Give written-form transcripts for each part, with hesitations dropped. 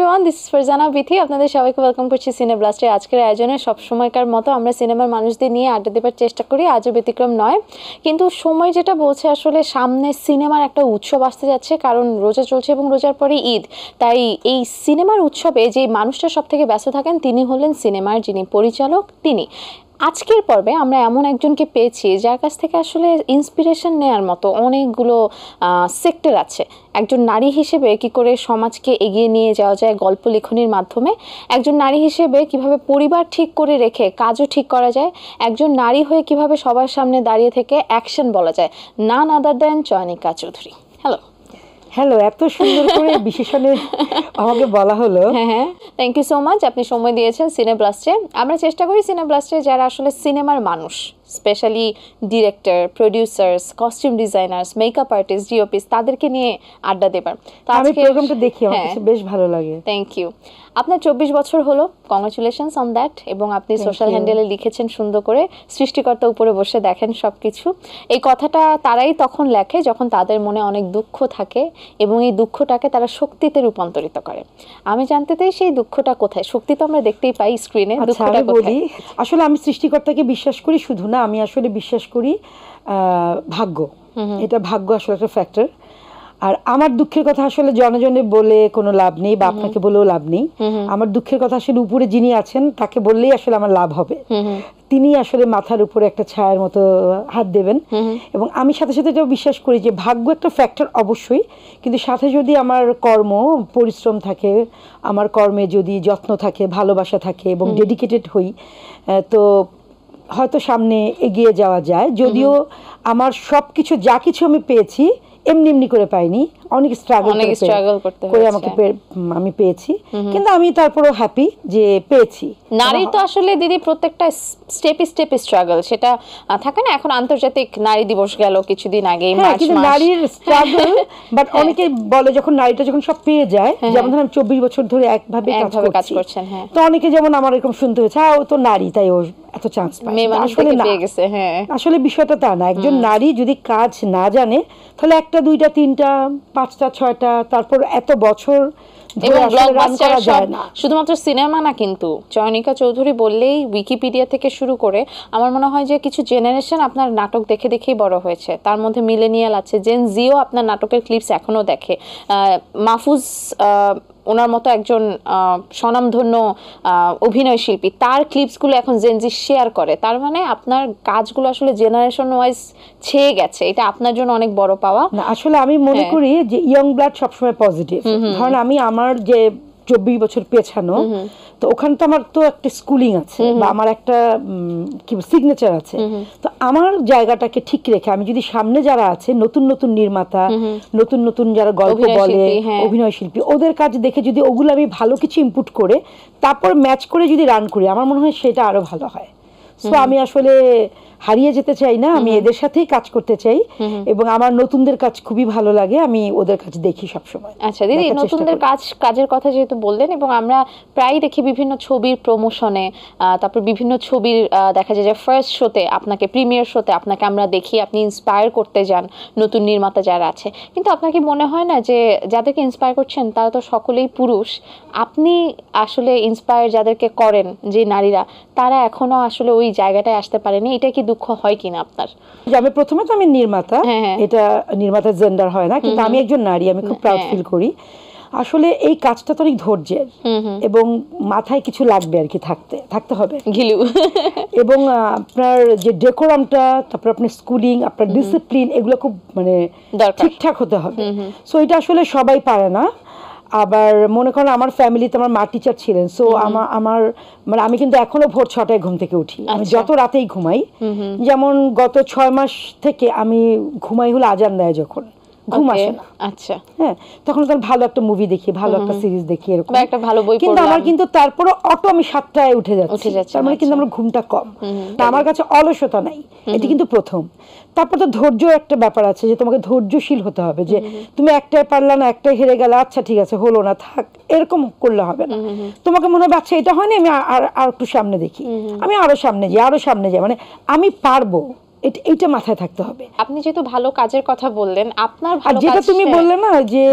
Everyone, this is Farzana Bithi. আপনাদের সবাইকে welcome করছি সিনে ব্লাস্টের আজকের আয়োজনে। সবসময়কার মতো আমরা সিনেমার মানুষদের নিয়ে আড্ডা দেবার চেষ্টা করি, আজও ব্যতিক্রম নয়। কিন্তু সময় যেটা বলছে আসলে সামনে সিনেমার একটা উৎসব আসতে যাচ্ছে, কারণ রোজা চলছে এবং রোজার পরে ঈদ। তাই এই সিনেমার উৎসবে যে মানুষটা সব থেকে ব্যস্ত থাকেন তিনি হলেন সিনেমার যিনি পরিচালক তিনি। আজকের পর্বে আমরা এমন একজনকে পেয়েছি যার কাছ থেকে আসলে ইন্সপিরেশন নেওয়ার মতো অনেকগুলো সেক্টর আছে। একজন নারী হিসেবে কি করে সমাজকে এগিয়ে নিয়ে যাওয়া যায় গল্প লেখনির মাধ্যমে, একজন নারী হিসেবে কিভাবে পরিবার ঠিক করে রেখে কাজও ঠিক করা যায়, একজন নারী হয়ে কিভাবে সবার সামনে দাঁড়িয়ে থেকে অ্যাকশন বলা যায়, none other than Chayanika Chowdhury. Hello, এত সুন্দর করে বিশেষণে আমাকে বলা হলো। হ্যাঁ, থ্যাংক ইউ সো মাচ, আপনি সময় দিয়েছেন সিনে ব্লাস্টে। আমরা চেষ্টা করি সিনে ব্লাস্টে যারা আসলে সিনেমার মানুষ, specially director, producers, costume designers, makeup artist, DOPs, তাদেরকে নিয়ে আড্ডা দেবার। তো আমি প্রোগ্রামটা দেখি, আমার কাছে বেশ ভালো লাগে। Thank you. আপনার 24 বছর হলো, কংগ্রাচুলেশনস অন দ্যাট। এবং আপনি সোশ্যাল হ্যান্ডেলে লিখেছেন সুন্দর করে, সৃষ্টিকর্তা উপরে বসে দেখেন সবকিছু। এই কথাটা তারাই তখন লেখে যখন তাদের মনে অনেক দুঃখ থাকে এবং এই দুঃখটাকে তারা শক্তিতে রূপান্তরিত করে। আমি জানতে চাই সেই দুঃখটা কোথায়? শক্তি তো আমরা দেখতেই পাই স্ক্রিনে, দুঃখটা কোথায়? আসলে আমি সৃষ্টিকর্তাকে বিশ্বাস করি, শুধু না, আমি আসলে বিশ্বাস করি ভাগ্য। এটা ভাগ্য আসলে একটা ফ্যাক্টর। আর আমার দুঃখের কথা আসলে জনে বলে কোনো লাভ নেই, বা আপনাকে বলেও লাভ নেই। আমার দুঃখের কথা আসলে উপরে যিনি আছেন তাকে বললেই আসলে আমার লাভ হবে। তিনি আসলে মাথার উপরে একটা ছায়ার মতো হাত দেবেন। এবং আমি সাথে সাথে এটাও বিশ্বাস করি যে ভাগ্য একটা ফ্যাক্টর অবশ্যই, কিন্তু সাথে যদি আমার কর্ম পরিশ্রম থাকে, আমার কর্মে যদি যত্ন থাকে, ভালোবাসা থাকে এবং ডেডিকেটেড হই, তো হয়তো সামনে এগিয়ে যাওয়া যায়। যদিও আমার সব কিছু যা কিছু আমি পেয়েছি এমনি করে পাইনি, অনেক স্ট্রাগল করে আমি পেয়েছি, কিন্তু আমি তারপরেও হ্যাপি যে পেয়েছি। নারী তো আসলে দিদি প্রত্যেকটা স্টেপে স্ট্রাগল, সেটা থাকে না। এখন আন্তর্জাতিক নারী দিবস গেল কিছুদিন আগে, কিন্তু নারীর স্ট্রাগল, বাট অনেকে বলে যখন নারীটা যখন সব পেয়ে যায়, যেমন ধরেন 24 বছর ধরে একভাবে কাজ করছেন, তো অনেকে যেমন আমার এরকম শুনতে হয়েছে, ও তো নারী তাই ও এত চান্স পায়। আসলে না, আসলে বিষয়টা তা না। একজন নারী যদি কাজ না জানে তাহলে 1টা 2টা 3টা 5টা 6টা তারপর এত বছর শুধুমাত্র সিনেমা না, কিন্তু চয়নিকা চৌধুরী বললেই উইকিপিডিয়া থেকে শুরু করে আমার মনে হয় যে কিছু জেনারেশন আপনার নাটক দেখে দেখেই বড় হয়েছে। তার মধ্যে মিলেনিয়াল আছে, জেন জিও আপনার নাটকের ক্লিপস এখনো দেখে। মাহফুজ ওনার মতো একজন স্বনামধন্য অভিনয় শিল্পী, তার ক্লিপসগুলো এখন জেনজি শেয়ার করে। তার মানে আপনার কাজগুলো আসলে জেনারেশন ওয়াইজ ছেয়ে গেছে, এটা আপনার জন্য অনেক বড় পাওয়া। না, আসলে আমি মনে করি যে ইয়ং ব্লাড সবসময় পজিটিভ। ধরেন আমি আমার যে 24 বছর পেছানো, তো ওখানে তো আমার তো একটা স্কুলিং আছে, বা আমার একটা কি সিগনেচার আছে। তো আমার জায়গাটাকে ঠিক রেখে আমি যদি সামনে যারা আছে নতুন নতুন নির্মাতা, নতুন যারা গল্প বলে, অভিনয় শিল্পী, ওদের কাজ দেখে যদি ওগুলো আমি ভালো কিছু ইনপুট করে তারপর ম্যাচ করে যদি রান করি, আমার মনে হয় সেটা আরো ভালো হয়। সো আমি আসলে হারিয়ে যেতে চাই না, আমি এদের সাথেই কাজ করতে চাই এবং আমার নতুনদের কাজ খুবই ভালো লাগে, আমি ওদের কাজ দেখি সবসময়। আচ্ছা দিদি, নতুনদের কাজের কথা যেহেতু বললেন, এবং আমরা প্রায় দেখি বিভিন্ন ছবির প্রমোশনে, তারপর বিভিন্ন ছবির দেখা যায় যে ফার্স্ট শোতে আপনাকে, প্রিমিয়ার শোতে আপনাকে আমরা দেখি আপনি ইন্সপায়ার করতে যান নতুন নির্মাতা যারা আছে। কিন্তু আপনার কি মনে হয় না যে যাদেরকে ইন্সপায়ার করছেন তারা তো সকলেই পুরুষ, আপনি আসলে ইন্সপায়ার যাদেরকে করেন যে নারীরা, তারা এখনো আসলে ওই জায়গাটায় আসতে পারেনি? এটা কি দুঃখ হয় কিনা আপনার? আমি প্রথমে তো আমি নির্মাতা, এটা নির্মাতার জেন্ডার হয় না, কিন্তু আমি একজন নারী, আমি খুব প্রাউড ফিল করি। আসলে এই কাজটা তো অনেক ধৈর্যের এবং মাথায় কিছু লাগবে আর কি, থাকতে হবে ঘিলু। এবং আপনার যে ডেকোরামটা, তারপর আপনার স্কুলিং, আপনার ডিসিপ্লিন, এগুলো খুব মানে ঠিকঠাক হতে হবে। সো এটা আসলে সবাই পারে না। আবার মনে করেন আমার ফ্যামিলিতে আমার মা টিচার ছিলেন, সো আমার মানে আমি কিন্তু এখনো ভোর 6টায় ঘুম থেকে উঠি, আমি যত রাতেই ঘুমাই। যেমন গত 6 মাস থেকে আমি ঘুমাই হলো আজান দেয় যখন, ঘুম আসে না। আচ্ছা, হ্যাঁ, তখন তো ভালো একটা মুভি দেখি, ভালো একটা সিরিজ দেখি, এরকম একটা ভালো বই পড়লাম, কিন্তু আমার কিন্তু তারপরে অটো আমি 7টায় উঠে যাচ্ছি, তার মানে কিন্তু আমার ঘুমটা কম। আমার কাছে অলসতা নাই, এটি কিন্তু প্রথম। তারপর তো ধৈর্য একটা ব্যাপার আছে, যে তোমাকে ধৈর্যশীল হতে হবে, যে তুমি একটাই পারলা না, একটাই হেরে গেলে, আচ্ছা ঠিক আছে হলো না, থাক, এরকম করলে হবে না। তোমাকে মনে হবে আচ্ছা এটা হয়নি, আমি আর একটু সামনে দেখি, আমি আরো সামনে যাই, মানে আমি পারবো, এইটা মাথায় থাকতে হবে। আপনি যেহেতু ভালো কাজের কথা বললেন, আপনার আর ভালো যেটা কাজ তুমি বললে না যে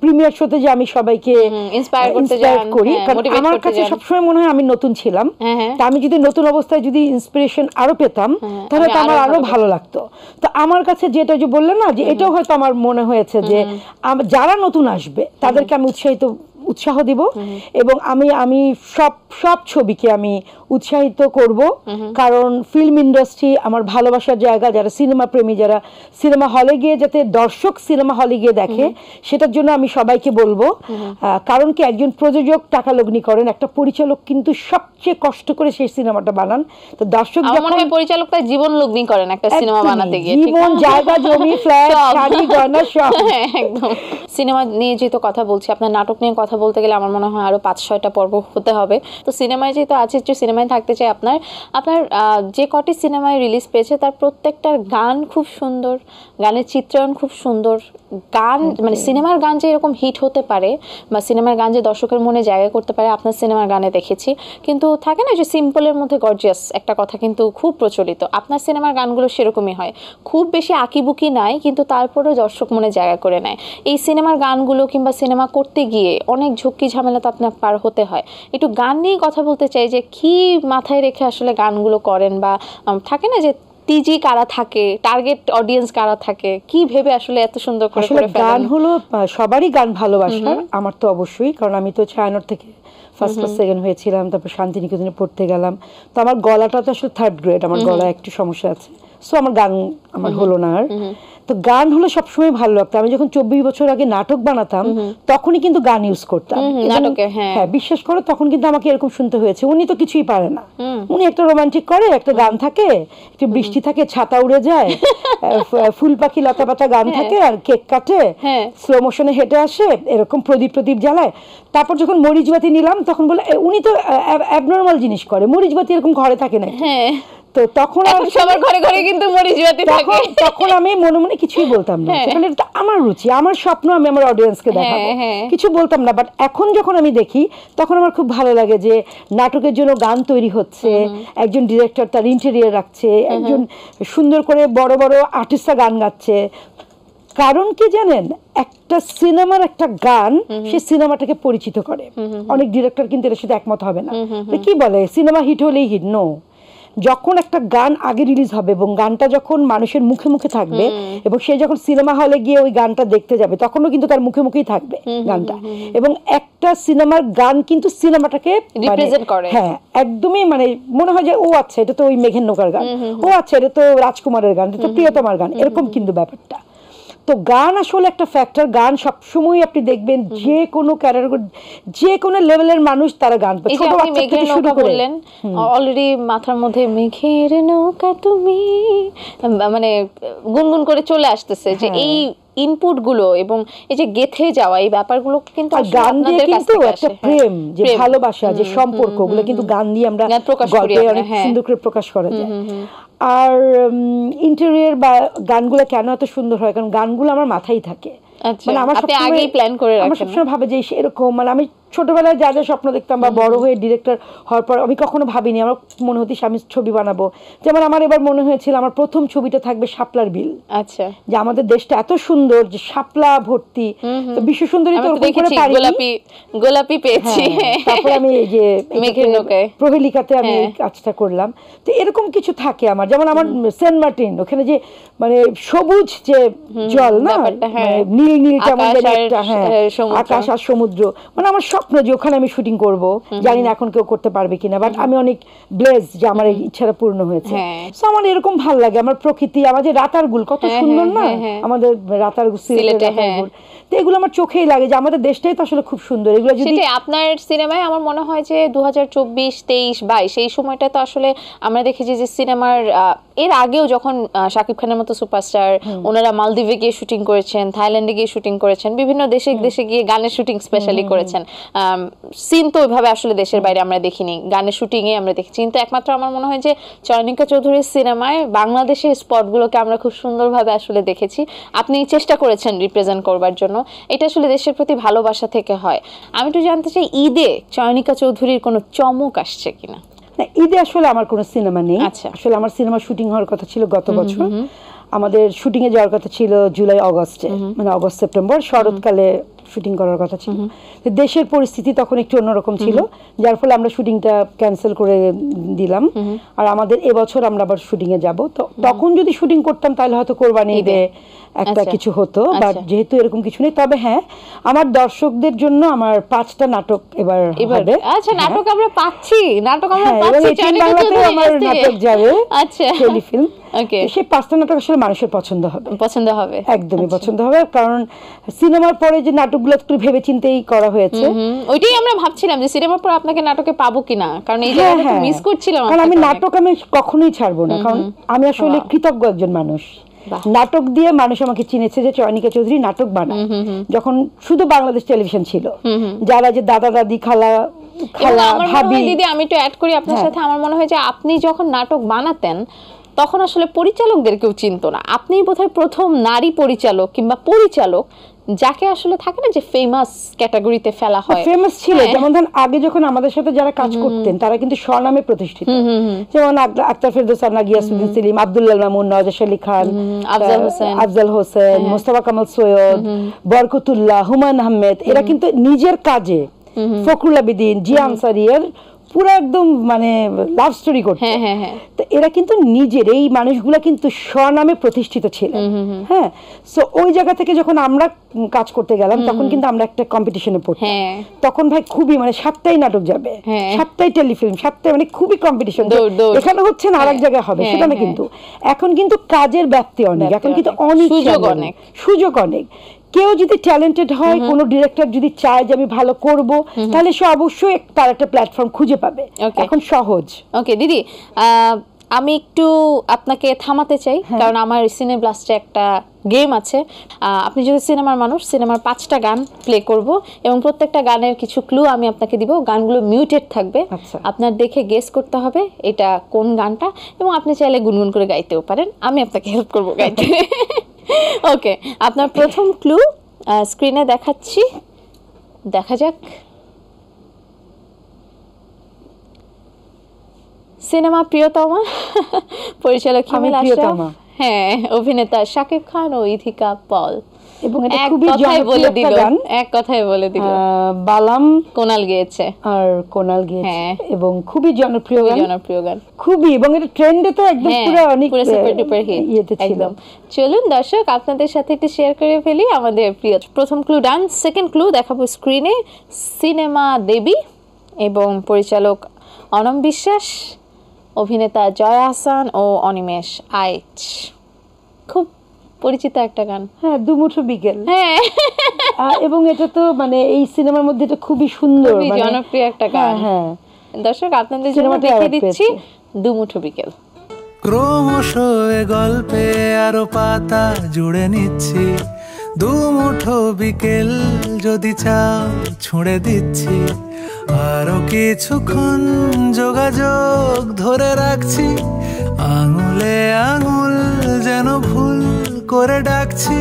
প্রিমিয়ার শোতে যে আমি সবাইকে ইন্সপায়ার করতে ইন্সপায়ার যান, করি, কারণ মোটিভেট আমার করতে কাছে যান। সবসময় মনে হয় আমি নতুন ছিলাম, হ্যাঁ। তা আমি যদি নতুন অবস্থায় যদি ইন্সপিরেশন আরো পেতাম তাহলে তো আমার আরো ভালো লাগতো। তো আমার কাছে যেটা যে বললে না যে এটাও হয়তো আমার মনে হয়েছে যে যারা নতুন আসবে তাদেরকে আমি উৎসাহ দিব, এবং আমি সব ছবিকে আমি উৎসাহিত করব, কারণ ফিল্ম ইন্ডাস্ট্রি আমার ভালোবাসার জায়গা। যারা সিনেমা প্রেমী, যারা সিনেমা হলে গিয়ে যাতে দর্শক সিনেমা হলে গিয়ে দেখে, সেটার জন্য আমি সবাইকে বলবো। কারণ কি, একজন প্রযোজক টাকা লগ্নি করেন, একটা পরিচালক কিন্তু সবচেয়ে কষ্ট করে সেই সিনেমাটা বানান। তো দর্শক যখন পরিচালক তার জীবন লগ্নি করেন একটা সিনেমা বানাতে গিয়ে, জীবন, জায়গা, জমি, ফ্ল্যাট, গাড়ি, গয়না সব। একদম। সিনেমা নিয়ে যেহেতু কথা বলছি, আপনার নাটক নিয়ে কথা বলতে গেলে আমার মনে হয় আরো 5-6টা পর্ব হতে হবে। তো সিনেমায় যেহেতু আছে, একটু সিনেমায় থাকতে চাই। আপনার যে কটি সিনেমায় রিলিজ পেয়েছে তার প্রত্যেকটার গান খুব সুন্দর, গানের চিত্রায়ন খুব সুন্দর। গান মানে সিনেমার গান যে এরকম হিট হতে পারে বা সিনেমার গান যে দর্শকের মনে জায়গা করতে পারে, আপনার সিনেমার গানে দেখেছি। কিন্তু থাকে না যে সিম্পলের মধ্যে গর্জিয়াস একটা কথা কিন্তু খুব প্রচলিত, আপনার সিনেমার গানগুলো সেরকমই হয়। খুব বেশি আঁকিবুকি নাই, কিন্তু তারপরেও দর্শক মনে জায়গা করে নেয়। এই সিনেমার গানগুলো কিংবা সিনেমা করতে গিয়ে অনেক ঝক্কি ঝামেলা তো আপনার পার হতে হয়। একটু গান নিয়েই কথা বলতে চাই, যে কি মাথায় রেখে আসলে গানগুলো করেন, বা থাকে না যে টিজি কারা থাকে, টার্গেট অডিয়েন্স কারা থাকে, কি ভেবে আসলে এত সুন্দর করে আসলে গান হলো সবারই গান ভালোবাসার। আমার তো অবশ্যই, কারণ আমি তো ছায়ানট থেকে ফার্স্ট ক্লাস সেকেন্ড হয়েছিলাম, তারপর শান্তিনিকেতনে পড়তে গেলাম। তো আমার গলাটা তো আসলে 3rd গ্রেড, আমার গলায় একটু সমস্যা আছে, সো আমার গান আমার হলো না আর। তো গান হলো সবসময় ভালো লাগতো। আমি যখন 24 বছর আগে নাটক বানাতাম তখনই কিন্তু গান ইউজ করতাম নাটকে। হ্যাঁ, বিশ্বাস করো, তখন কিন্তু আমাকে এরকম শুনতে হয়েছে, উনি তো কিছুই পারে না, উনি একটা রোমান্টিক করে, একটা গান থাকে, একটু বৃষ্টি থাকে, ছাতা উড়ে যায়, ফুল পাখি লতা পাতা গান থাকে, আর কেক কাটে, স্লো মোশনে হেঁটে আসে, এরকম প্রদীপ জ্বালায়। তারপর যখন মরিচবাতি নিলাম তখন বলে উনি তো অ্যাবনর্মাল জিনিস করে, মরিচবাতি এরকম ঘরে থাকে না। তো তখন সবার ঘরে ঘরে কিন্তু মরিচবাতি থাকে। তখন আমি মনে মনে কিছুই বলতাম না, কারণ এটা আমার রুচি, আমার স্বপ্ন, আমি আমার অডিয়েন্সকে দেখাবো, কিছু বলতাম না। বাট এখন যখন আমি দেখি তখন আমার খুব ভালো লাগে যে নাটকের জন্য গান তৈরি হচ্ছে, একজন ডিরেক্টর তার ইন্টেরিয়র রাখছে, একজন সুন্দর করে বড় বড় আর্টিস্টরা গান গাচ্ছে। কারণ কি জানেন, একটা সিনেমার একটা গান সেই সিনেমাটাকে পরিচিত করে। অনেক ডিরেক্টর কিন্তু এর সাথে একমত হবে না, কি বলে সিনেমা হিট হলেই হিট, নো। যখন একটা গান আগে রিলিজ হবে এবং গানটা যখন মানুষের মুখে মুখে থাকবে, এবং সে যখন সিনেমা হলে গিয়ে ওই গানটা দেখতে যাবে তখনও কিন্তু তার মুখে মুখেই থাকবে গানটা, এবং একটা সিনেমার গান কিন্তু সিনেমাটাকে রিপ্রেজেন্ট করে। হ্যাঁ, একদমই মানে মনে হয় যে ও আচ্ছা এটা তো ওই মেঘের নৌকার গান, ও আচ্ছা এটা তো রাজকুমারের গান, এটা তো প্রিয়তমার গান, এরকম কিন্তু ব্যাপারটা। তো গান আসলে একটা ফ্যাক্টর। গান সবসময় আপনি দেখবেন যে কোনো ক্যাটাগরি, যে কোনো লেভেলের মানুষ তারা গান, ছোট বাচ্চা থেকে শুরু করে। অলরেডি মাথার মধ্যে মেঘের নৌকা তুমি মানে গুনগুন করে চলে আসতেছে, যে এই ইনপুট গুলো এবং এই যে গেথে যাওয়া এই ব্যাপারগুলো কিন্তু গান দিয়ে কিন্তু একটা প্রেম, যে ভালোবাসা, যে সম্পর্ক, ওগুলো কিন্তু গান দিয়ে আমরা গল্পে অনেক সুন্দর করে প্রকাশ করা যায়। আর ইন্টেরিয়র বা গানগুলো কেন এত সুন্দর হয়, কারণ গানগুলো আমার মাথায় থাকে, মানে আমার সবসময় ভাবে যে এরকম, মানে আমি ছোটবেলায় যা যা স্বপ্ন দেখতাম বা বড় হয়ে ডিরেক্টর হওয়ার পর আমি কখনো ভাবিনি আমার মনে হতো আমি ছবি বানাবো। যেমন আমার এবার মনে হয়েছিল আমার প্রথম ছবিটা থাকবে শাপলার বিল। আচ্ছা, যে আমাদের দেশটা এত সুন্দর, যে শাপলা ভর্তি, তো বিশ্ব সুন্দরী তো ওরকম করে পারি, গোলাপি পেয়েছি, তারপর আমি এই যে প্রহেলিকাতে আমি এই কাজটা করলাম। তো এরকম কিছু থাকে আমার, যেমন আমার সেন্ট মার্টিন, ওখানে যে মানে সবুজ যে জল না, নীল নীল কেমন একটা, হ্যাঁ আকাশ আর সমুদ্র, মানে আমার স্বপ্ন যে ওখানে আমি শুটিং করব। জানি না এখন কেউ করতে পারবে কিনা, বাট আমি অনেক ব্লেস যে আমার এই ইচ্ছাটা পূর্ণ হয়েছে। তো আমার এরকম ভালো লাগে, আমার প্রকৃতি, আমাদের রাতারগুল কত সুন্দর না, আমাদের রাতারগুল, সিলেটের রাতারগুল, তো এগুলো আমার চোখেই লাগে যে আমাদের দেশটাই তো আসলে খুব সুন্দর। এগুলো যদি আপনার সিনেমায় আমার মনে হয় যে 2024, 23, 22 এই সময়টা তো আসলে আমরা দেখেছি যে সিনেমার এর আগেও যখন শাকিব খানের মতো সুপারস্টার ওনারা মালদ্বীপে গিয়ে শুটিং করেছেন, থাইল্যান্ডে গিয়ে শুটিং করেছেন, বিভিন্ন দেশে গিয়ে গানের শুটিং স্পেশালি করেছেন। সিন তো ওইভাবে আসলে দেশের বাইরে আমরা দেখিনি, গানের শুটিং এ আমরা দেখেছি। কিন্তু একমাত্র আমার মনে হয় যে চয়নিকা চৌধুরীর সিনেমায় বাংলাদেশের স্পটগুলোকে আমরা খুব সুন্দরভাবে আসলে দেখেছি। আপনি চেষ্টা করেছেন রিপ্রেজেন্ট করবার জন্য, এটা আসলে দেশের প্রতি ভালোবাসা থেকে হয়। আমি একটু জানতে চাই ঈদে চয়নিকা চৌধুরীর কোনো চমক আসছে কিনা? না, ঈদে আসলে আমার কোনো সিনেমা নেই। আচ্ছা। আসলে আমার সিনেমা শুটিং হওয়ার কথা ছিল গত বছর। আমাদের শুটিং এ যাওয়ার কথা ছিল জুলাই আগস্টে, মানে আগস্ট সেপ্টেম্বর শরৎকালে শুটিং করার কথা ছিল। তো দেশের পরিস্থিতি তখন একটু অন্যরকম ছিল, যার ফলে আমরা শুটিংটা ক্যান্সেল করে দিলাম। আর আমাদের এবছর আমরা আবার শুটিং এ যাব। তো তখন যদি শুটিং করতাম তাহলে হয়তো কোরবানি ঈদে একটা কিছু হতো, বাট যেহেতু এরকম কিছু নেই। তবে হ্যাঁ, আমার দর্শকদের জন্য আমার 5টা নাটক এবার হবে। আচ্ছা, নাটক আমরা পাচ্ছি, নাটক আমরা হ্যাঁ, পাচ্ছি, এবং এই বাংলাতে আমার নাটক যাবে। আচ্ছা, টেলিফিল্ম। ওকে, সেই 5টা নাটক আসলে মানুষের পছন্দ হবে, পছন্দ হবে, একদমই পছন্দ হবে। কারণ সিনেমার পরে যে নাটকগুলো একটু ভেবে চিন্তেই করা হয়েছে। ওইটাই আমরা ভাবছিলাম যে সিনেমার পর আপনাকে নাটকে পাবো কিনা, কারণ এই জায়গাটা মিস করছিলাম। কারণ আমি নাটক আমি কখনোই ছাড়বো না, কারণ আমি আসলে কৃতজ্ঞ একজন মানুষ। নাটক দিয়ে মানুষ আমাকে চিনেছে যে চয়নিকা চৌধুরী নাটক বানায়, যখন শুধু বাংলাদেশ টেলিভিশন ছিল। যারা যে দাদা দাদি খালা খালা ভাবি, দিদি আমি একটু অ্যাড করি আপনার সাথে, আমার মনে হয় যে আপনি যখন নাটক বানাতেন তখন আসলে পরিচালকদের কেউ চিনতো না। আপনিই বোধহয় প্রথম নারী পরিচালক কিংবা পরিচালক যাকে আসলে থাকে না যে ফেমাস ক্যাটাগরিতে ফেলা হয়। ফেমাস ছিল, যেমন ধরেন আগে যখন আমাদের সাথে যারা কাজ করতেন তারা কিন্তু স্বনামে প্রতিষ্ঠিত, যেমন আক্তার ফেরদৌস, গিয়াসউদ্দিন সেলিম, আব্দুল্লাহ মামুন, নওয়াজ আলী খান, আফজাল হোসেন, মোস্তফা কামাল সৈয়দ, বরকতুল্লাহ, হুমায়ুন আহমেদ, এরা কিন্তু নিজের কাজে ফখরুল আবিদিন, জিয়া আনসারী এর পুরো একদম মানে লাভ স্টোরি করতে। তো এরা কিন্তু নিজের এই মানুষগুলা কিন্তু স্বনামে প্রতিষ্ঠিত ছিলেন। হ্যাঁ, সো ওই জায়গা থেকে যখন আমরা কাজ করতে গেলাম তখন কিন্তু আমরা একটা কম্পিটিশনে পড়তাম। তখন ভাই খুবই মানে 7টাই নাটক যাবে, 7টাই টেলিফিল্ম, 7টাই মানে খুবই কম্পিটিশন। এখানে হচ্ছে না আরেক জায়গায় হবে সেটা না, কিন্তু এখন কিন্তু কাজের ব্যাপ্তি অনেক, এখন কিন্তু অনেক সুযোগ অনেক। কেউ যদি ট্যালেন্টেড হয়, কোনো ডিরেক্টর যদি চায় যে আমি ভালো করব, তাহলে সে অবশ্যই তার একটা প্ল্যাটফর্ম খুঁজে পাবে। এখন সহজ। ওকে দিদি, আমি একটু আপনাকে থামাতে চাই, কারণ আমার সিনে ব্লাস্টে একটা গেম আছে। আপনি যদি সিনেমার মানুষ, সিনেমার 5টা গান প্লে করব এবং প্রত্যেকটা গানের কিছু ক্লু আমি আপনাকে দিব। গানগুলো মিউটেড থাকবে, আপনার দেখে গেস করতে হবে এটা কোন গানটা, এবং আপনি চাইলে গুনগুন করে গাইতেও পারেন, আমি আপনাকে হেল্প করব গাইতে। ওকে, আপনার প্রথম ক্লু স্ক্রিনে দেখাচ্ছি, দেখা যাক। সিনেমা প্রিয়তমা, পরিচালক হিমেল আশরাফ, হ্যাঁ, অভিনেতা শাকিব খান ও ইথিকা পল। এবং এটা খুবই জনপ্রিয় একটা গান, এক কথায় বলে দিল। বালাম কোনাল গেয়েছে, এবং খুবই জনপ্রিয় গান, খুবই, এবং এটা ট্রেন্ডে তো একদম পুরো অনেক সুপার হিট একদম। চলুন দর্শক, আপনাদের সাথে একটু শেয়ার করে ফেলি আমাদের প্রিয় প্রথম ক্লু ডান। সেকেন্ড ক্লু দেখাবো স্ক্রিনে। সিনেমা দেবী এবং পরিচালক অনম বিশ্বাস, অভিনেতা জয়া আহসান ও অনিমেষ আইচ। খুব পরিচিত একটা গান। হ্যাঁ, দুমুঠো বিকেল। হ্যাঁ, এবং এটা তো মানে এই সিনেমার মধ্যে এটা খুবই সুন্দর, মানে জনপ্রিয় একটা গান। হ্যাঁ, দর্শক আপনাদের জন্য দেখিয়ে দিচ্ছি দুমুঠো বিকেল। ক্রমশ এ গল্পে আরো পাতা জুড়ে নিচ্ছি, দুমুঠো বিকেল যদি চাও ছুঁড়ে দিচ্ছি, আরো কিছুক্ষণ যোগাযোগ ধরে রাখছি, আঙুলে আঙুল যেন ভুল করে ডাকছি,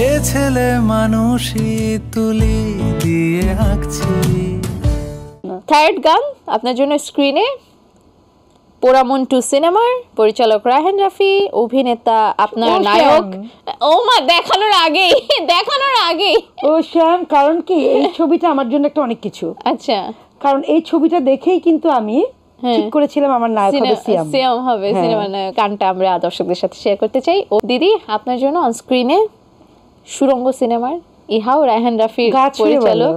এ ছেলে মানুষই তুলি দিয়ে আঁকছি। থার্ড গান আপনার জন্য স্ক্রিনে। পোড়ামন্টু সিনেমার পরিচালক রায়হান রাফি, অভিনেতা আপনার নায়ক। ও মা, দেখানোর আগেই ও শ্যাম, কারণ কি এই ছবিটা আমার জন্য একটা অনেক কিছু। আচ্ছা, কারণ এই ছবিটা দেখেই কিন্তু আমি ঠিক করেছিলাম আমার নায়ক হবে সিয়াম হবে, সিনেমার নায়ক। গানটা আমরা দর্শকদের সাথে শেয়ার করতে চাই। ও দিদি, আপনার জন্য অন স্ক্রিনে সুরঙ্গ সিনেমার ইহাও রায়হান রাফির পরিচালক।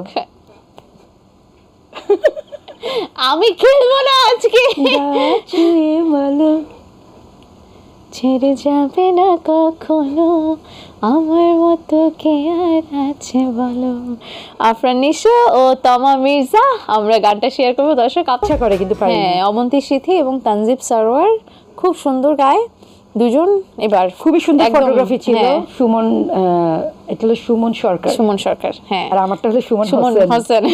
আমি খেলবো না আজকে, ছেড়ে যাবে না কখনো, আমার মতো কে আর আছে বলো। আফরান নিশো ও তমা মির্জা, আমরা গানটা শেয়ার করবো দর্শক। আচ্ছা করে কিন্তু হ্যাঁ, অমন্তি সিথি এবং তানজিব সারোয়ার খুব সুন্দর গায় দুজন। এবার খুবই সুন্দর ফটোগ্রাফি ছিল। সুমন, এটা হলো সুমন সরকার, হ্যাঁ, আর আমারটা হলো Suman Hossain.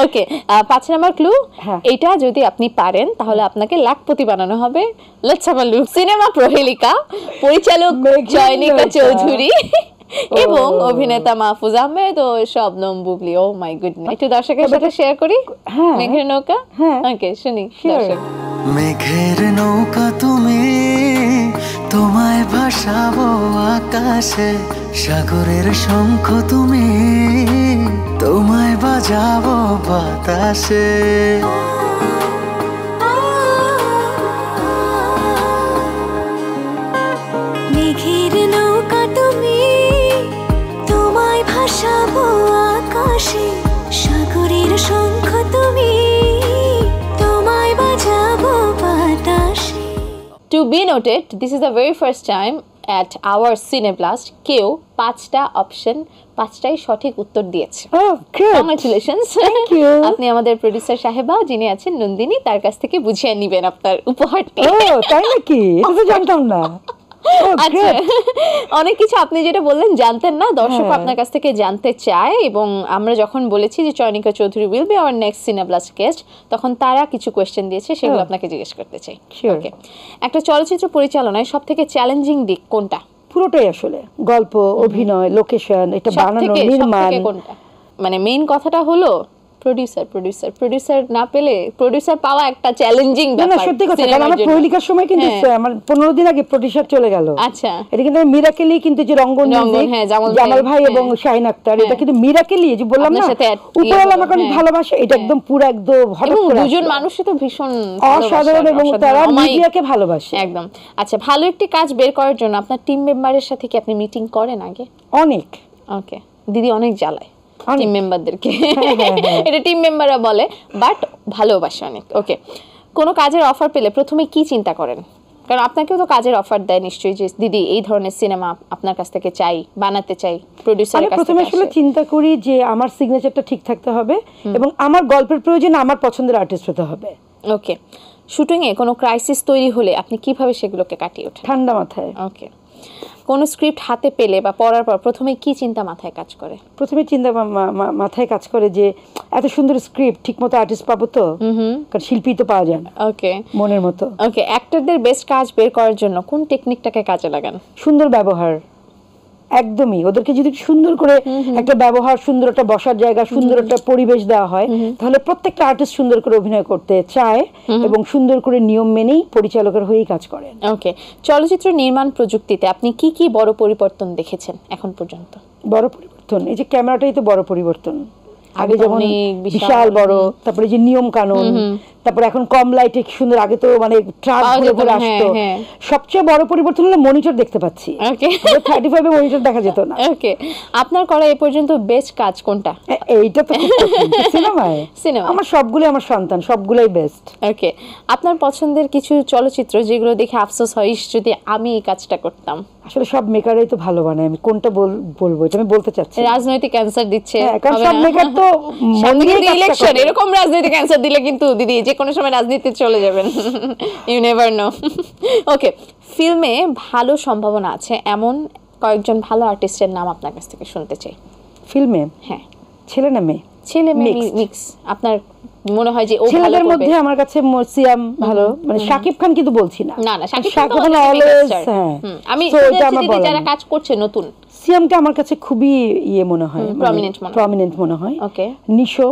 Okay, 5 number clue. এটা যদি আপনি পারেন তাহলে আপনাকে লাখপতি বানানো হবে। Let's have a look. Cinema Prohelika, পরিচালক চয়নিকা চৌধুরী, এবং অভিনেতা মাহফুজ আহমেদ ও Shabnam Bubly. Oh my goodness, একটু দর্শকের সাথে শেয়ার করি। হ্যাঁ। মেঘের নৌকা। হ্যাঁ। ওকে, শুনি Sure. দর্শক। মেঘের নৌকা তুমি, তোমায় ভাসাবো আকাশে, সাগরের শঙ্খ তুমি, তোমায় বাজাবো বাতাসে। মেঘের নৌকা তুমি, তোমায় ভাসাবো আকাশে, সাগরের শঙ্খ তুমি, তোমায় বাজাবো বাতাসে। To be noted, this is the very first time at our Cineblast কেউ 5টা অপশন, 5টাই সঠিক উত্তর দিয়েছে। Oh, good. Congratulations. Thank you. আপনি আমাদের প্রোডিউসার সাহেবা যিনি আছেন নন্দিনী, তার কাছ থেকে বুঝিয়ে নেবেন আপনার উপহারটি। Oh, তাই নাকি? এটা তো জানতাম না। Oh, আচ্ছা, great. অনেক কিছু আপনি যেটা বললেন জানতেন না, দর্শক হ্যাঁ। আপনার কাছ থেকে জানতে চায়, এবং আমরা যখন বলেছি যে Chayanika Chowdhury will be our next Cineblast guest, তখন তারা কিছু কোয়েশ্চেন দিয়েছে, সেগুলো Oh. আপনাকে জিজ্ঞেস করতে চাই। Sure. Okay. একটা চলচ্চিত্র পরিচালনায় সব থেকে চ্যালেঞ্জিং দিক কোনটা? পুরোটাই আসলে গল্প, অভিনয়, লোকেশন, এটা বানানো, নির্মাণ। কোনটা? মানে মেইন কথাটা হলো প্রোডিউসার না পেলে, প্রোডিউসার পাওয়া একটা চ্যালেঞ্জিং না ব্যাপার। না, সত্যি কথা, কারণ সিনেমার আমার জন্য। প্রহেলিকার সময় কিন্তু হ্যাঁ। আমার 15 দিন আগে প্রডিউসার চলে গেল। আচ্ছা। এটা কিন্তু মিরাকেলি, কিন্তু যে রঙ্গন মিউজিক, হ্যাঁ, জামাল জামাল ভাই, ভাই এবং হ্যাঁ। শাহিন আক্তার, এটা হ্যাঁ। কিন্তু মিরাকেলি, যে বললাম আপনার না, সাথে উপরওয়ালা আমাকে অনেক হ্যাঁ। ভালোবাসে, এটা একদম পুরো একদম হঠাৎ এবং করে দুজন আসলো। মানুষই তো ভীষণ অসাধারণ, এবং অসাধারণ, তারা অমায়িক। মিডিয়াকে ভালোবাসে একদম। আচ্ছা, ভালো একটি কাজ বের করার জন্য আপনার টিম মেম্বারের সাথে কি আপনি মিটিং করেন আগে? অনেক। ওকে, দিদি অনেক জ্বালায় অনেক। টিম মেম্বারদেরকে। হ্যাঁ। এটা টিম মেম্বাররা বলে, বাট ভালোবাসে অনেক। ওকে, কোনো কাজের অফার পেলে প্রথমে কি চিন্তা করেন? কারণ আপনাকেও তো কাজের অফার দেয় নিশ্চয়ই, যে দিদি এই ধরনের সিনেমা আপনার কাছ থেকে চাই, বানাতে চাই, আমি প্রোডিউসারের কাছ প্রথমে থেকে আসলে আসে। চিন্তা করি যে আমার সিগনেচারটা ঠিক থাকতে হবে, এবং আমার গল্পের প্রয়োজনে আমার পছন্দের আর্টিস্ট হতে হবে। ওকে, শুটিংয়ে কোনো ক্রাইসিস তৈরি হলে আপনি কিভাবে সেগুলোকে কাটিয়ে ওঠেন? ঠান্ডা মাথায়। ওকে, কোনো স্ক্রিপ্ট হাতে পেলে বা পড়ার পর প্রথমে কি চিন্তা মাথায় কাজ করে? প্রথমে চিন্তা মাথায় কাজ করে যে এত সুন্দর স্ক্রিপ্ট, ঠিক মতো আর্টিস্ট পাবো তো, কারণ শিল্পী তো পাওয়া যায় না ওকে মনের মতো। ওকে, অ্যাক্টরদের বেস্ট কাজ বের করার জন্য কোন টেকনিকটাকে কাজে লাগান? সুন্দর ব্যবহার, একদমই ওদেরকে যদি সুন্দর করে একটা ব্যবহার, সুন্দর একটা বসার জায়গা, সুন্দর একটা পরিবেশ দেওয়া হয়, তাহলে প্রত্যেকটা আর্টিস্ট সুন্দর করে অভিনয় করতে চায় এবং সুন্দর করে নিয়ম মেনেই পরিচালকের হয়েই কাজ করেন। ওকে, চলচ্চিত্র নির্মাণ প্রযুক্তিতে আপনি কি কি বড় পরিবর্তন দেখেছেন এখন পর্যন্ত? বড় পরিবর্তন, এই যে ক্যামেরাটাই তো বড় পরিবর্তন। আগে যেমন অনেক বিশাল বড়, তারপরে যে নিয়ম কানুন, তারপরে এখন কম লাইটে কি সুন্দর, আগে তো মানে ট্রাক পাওয়া ভরে যেত ভরে না, আসতো। হ্যাঁ। সবচেয়ে বড় পরিবর্তন হলো মনিটর দেখতে পাচ্ছি। ওকে 35 এ মনিটর দেখা যেত না। ওকে, আপনার করা এ পর্যন্ত বেস্ট কাজ কোনটা? এইটা তো সিনেমায় সিনেমা। আমার সবগুলোই আমার সন্তান, সবগুলোই বেস্ট। ওকে, আপনার পছন্দের কিছু চলচ্চিত্র যেগুলো দেখে আফসোস হয়, ইস যদি আমি এই কাজটা করতাম। আসলে সব মেকারই তো ভালো বানায়, আমি কোনটা বলবো এটা আমি বলতে চাচ্ছি। রাজনৈতিক অ্যান্সার দিচ্ছে, হ্যাঁ, কারণ হবে সব না। মেকার তো সামনে মন দিয়ে কিন্তু কাজটা ইলেকশন, করে। এরকম রাজনৈতিক অ্যান্সার দিলে কিন্তু দিদি যে কোনো সময় রাজনীতিতে চলে যাবেন। You never know. ওকে, ফিল্মে ভালো সম্ভাবনা আছে এমন কয়েকজন ভালো আর্টিস্টের নাম আপনার কাছ থেকে শুনতে চাই। ফিল্মে হ্যাঁ, ছেলে না মেয়ে? ছেলে মেয়ে Mixed. মিক্স। আপনার মনে হয় যে ও ভালো ছেলেদের করবে? মধ্যে আমার কাছে সিয়াম ভালো, মানে শাকিব খান কিন্তু বলছি না। না না, শাকিব শাকিব খান খান তো always, megastar। হ্যাঁ। আমি So শুনেছি এটা আমার দিদি বলা যারা নেই। কাজ করছে নতুন, সিয়ামকে আমার কাছে খুবই ইয়ে মনে হয়, prominent মনে হয়। প্রমিনেন্ট মনে হয়। ওকে, নিশো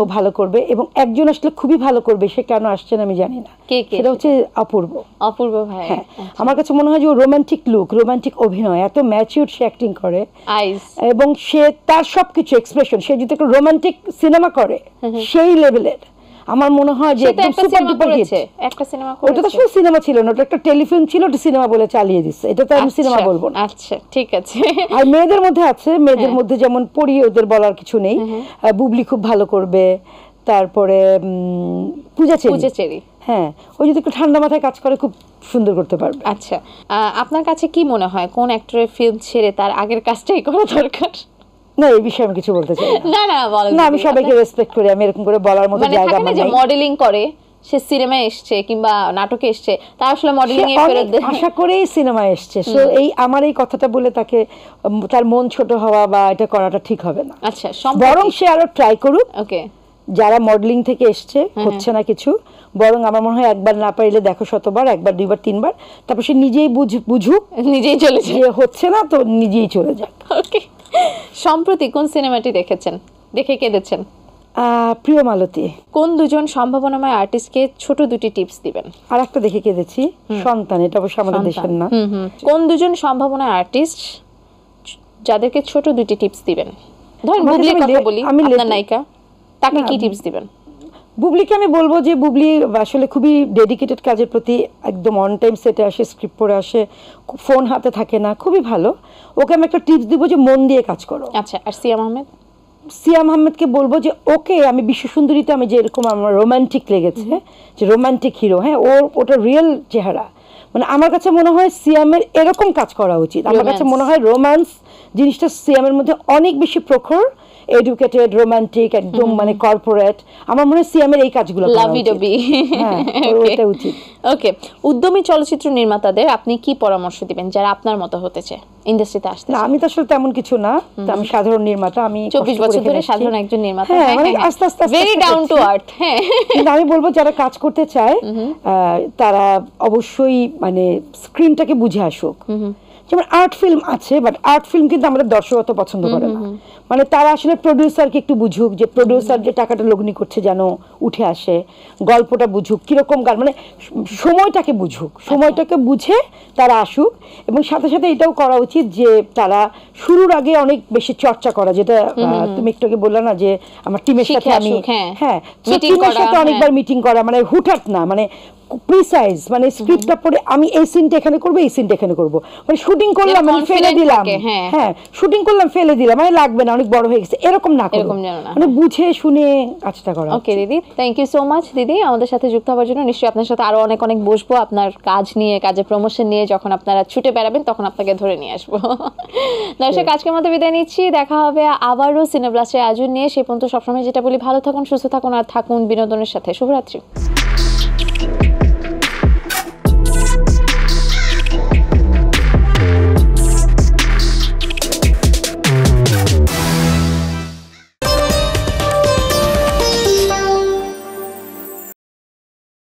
ও ভালো করবে, এবং একজন আসলে খুবই ভালো করবে, সে কেন আসছেন আমি জানি না। কে কে? সেটা হচ্ছে অপূর্ব। অপূর্ব ভাই। হ্যাঁ, আমার কাছে মনে হয় যে ও রোমান্টিক লুক, রোমান্টিক অভিনয়, এত ম্যাচিউর সে অ্যাক্টিং করে, আইস। এবং সে তার সবকিছু এক্সপ্রেশন, সে যদি একটা রোমান্টিক সিনেমা করে সেই লেভেলের, আমার মনে হয় যে সে তো একদম একটা সুপার সিনেমা ডুপার হিট। করেছে, একটা সিনেমা ওটা তো করেছে। আসলে সিনেমা ছিল না, ওটা একটা টেলিফিল্ম ছিল, ওটা সিনেমা বলে চালিয়ে দিচ্ছে, এটা তো আমি সিনেমা আচ্ছা, বলবো না। আচ্ছা ঠিক আছে। আর মেয়েদের মধ্যে আছে, মেয়েদের মধ্যে যেমন পড়ি, ওদের বলার কিছু নেই, বুবলি খুব ভালো করবে, তারপরে পূজা পূজা চেরি, চেরি। হ্যাঁ, ও যদি একটু ঠান্ডা মাথায় কাজ করে খুব সুন্দর করতে পারবে। আচ্ছা, আপনার কাছে কি মনে হয় কোন অ্যাক্টরের ফিল্ম ছেড়ে তার আগের কাজটাই করা দরকার? না, এই বিষয়ে আমি কিছু বলতে চাই না। না না, বলেন না, আমি দিদি, সবাইকে রেসপেক্ট করি, আমি এরকম করে বলার মতো মানে জায়গা থাকে না আমার যে নাই। মডেলিং করে, সে সিনেমায় এসছে কিংবা নাটকে এসছে, তার আসলে মডেলিং সে এ ফেরত অনেক দেয়। আশা করেই সিনেমায় এসছে, সো এই আমার এই কথাটা বলে তাকে তার মন ছোট হওয়া বা এটা করাটা ঠিক হবে না। আচ্ছা, বরং সে আরো ট্রাই করুক, ওকে, যারা মডেলিং থেকে এসছে হচ্ছে না কিছু, বরং আমার মনে হয় একবার না পারলে দেখো শতবার, একবার দুইবার তিনবার, তারপর সে নিজেই বুঝুক নিজেই চলে যায়। যে হচ্ছে না, তো নিজেই চলে যাক। ওকে, সম্প্রতি কোন সিনেমাটি দেখেছেন, দেখে কেঁদেছেন? প্রিয় মালতী। কোন দুজন সম্ভাবনাময় আর্টিস্টকে ছোট দুটি টিপস দিবেন? আর একটা দেখে কেঁদেছি, সন্তান, এটা অবশ্য আমাদের দেশের না। কোন দুজন সম্ভাবনায় আর্টিস্ট যাদেরকে ছোট দুটি টিপস দিবেন? ধরেন আমার বুবলির কাছে কথা বলি, আমি আপনার নায়িকা, তাকে কি টিপস দিবেন? বুবলিকে আমি বলবো যে বুবলি আসলে খুবই ডেডিকেটেড কাজের প্রতি, একদম অন টাইম সেটে আসে, স্ক্রিপ্ট পড়ে আসে, ফোন হাতে থাকে না, খুবই ভালো। ওকে আমি একটা টিপস দিব যে মন দিয়ে কাজ করো। আচ্ছা, আর সিয়াম আহমেদ? সিয়াম আহমেদকে বলবো যে ওকে আমি বিশ্বসুন্দরীতে আমি যে এরকম আমার রোমান্টিক লেগেছে, যে রোমান্টিক হিরো, হ্যাঁ ওটা রিয়েল চেহারা, মানে আমার কাছে মনে হয় সিয়ামের এরকম কাজ করা উচিত। আমার কাছে মনে হয় রোম্যান্স জিনিসটা সিয়ামের মধ্যে অনেক বেশি প্রখর, এডুকেটেড, রোমান্টিক, একদম মানে কর্পোরেট। আমার মনে হয় সিয়ামের এই কাজগুলো উচিত। ওকে, উদ্যমী চলচ্চিত্র নির্মাতাদের আপনি কি পরামর্শ দিবেন যারা আপনার মতো হতে চায়, ইন্ডাস্ট্রিতে আসতে চায়? আমি তো আসলে তেমন কিছু না, আমি সাধারণ নির্মাতা, আমি 24 বছর ধরে সাধারণ একজন নির্মাতা, আস্তে আস্তে ভেরি ডাউন টু আর্থ। হ্যাঁ, কিন্তু আমি বলবো যারা কাজ করতে চায় তারা অবশ্যই মানে স্ক্রিনটাকে বুঝে আসুক। যেমন আর্ট ফিল্ম আছে, বাট আর্ট ফিল্ম কিন্তু আমাদের দর্শক অত পছন্দ করে না, মানে তারা আসলে প্রডিউসারকে একটু বুঝুক, যে প্রডিউসার যে টাকাটা লগ্নি করছে যেন উঠে আসে, গল্পটা বুঝুক, কিরকম গান, মানে সময়টাকে বুঝুক, সময়টাকে বুঝে তারা আসুক। এবং সাথে সাথে এটাও করা উচিত যে তারা শুরুর আগে অনেক বেশি চর্চা করা, যেটা তুমি একটু আগে বললে না যে আমার টিমের সাথে আমি, হ্যাঁ টিমের সাথে অনেকবার মিটিং করা, মানে হুটহাট না, মানে প্রিসাইজ, মানে স্ক্রিপ্টটা পড়ে আমি এই সিনটা এখানে করবো, এই সিনটা এখানে করবো, মানে শুটিং করলাম আমি ফেলে দিলাম, হ্যাঁ শুটিং করলাম ফেলে দিলাম, মানে লাগবে না, অনেক বড় হয়ে গেছে, এরকম না, মানে বুঝে শুনে কাজটা করা। ওকে দিদি, থ্যাংক ইউ সো মাচ দিদি আমাদের সাথে যুক্ত হওয়ার জন্য। নিশ্চয়ই আপনার সাথে আরো অনেক অনেক বসবো, আপনার কাজ নিয়ে, কাজের প্রমোশন নিয়ে, যখন আপনারা ছুটে বেড়াবেন তখন আপনাকে ধরে নিয়ে আসবো। দর্শক, আজকের মতো বিদায় নিচ্ছি, দেখা হবে আবারও সিনেব্লাস্টের আয়োজন নিয়ে। সে পর্যন্ত সবসময় যেটা বলি, ভালো থাকুন, সুস্থ থাকুন, আর থাকুন বিনোদনের সাথে। শুভরাত্রি।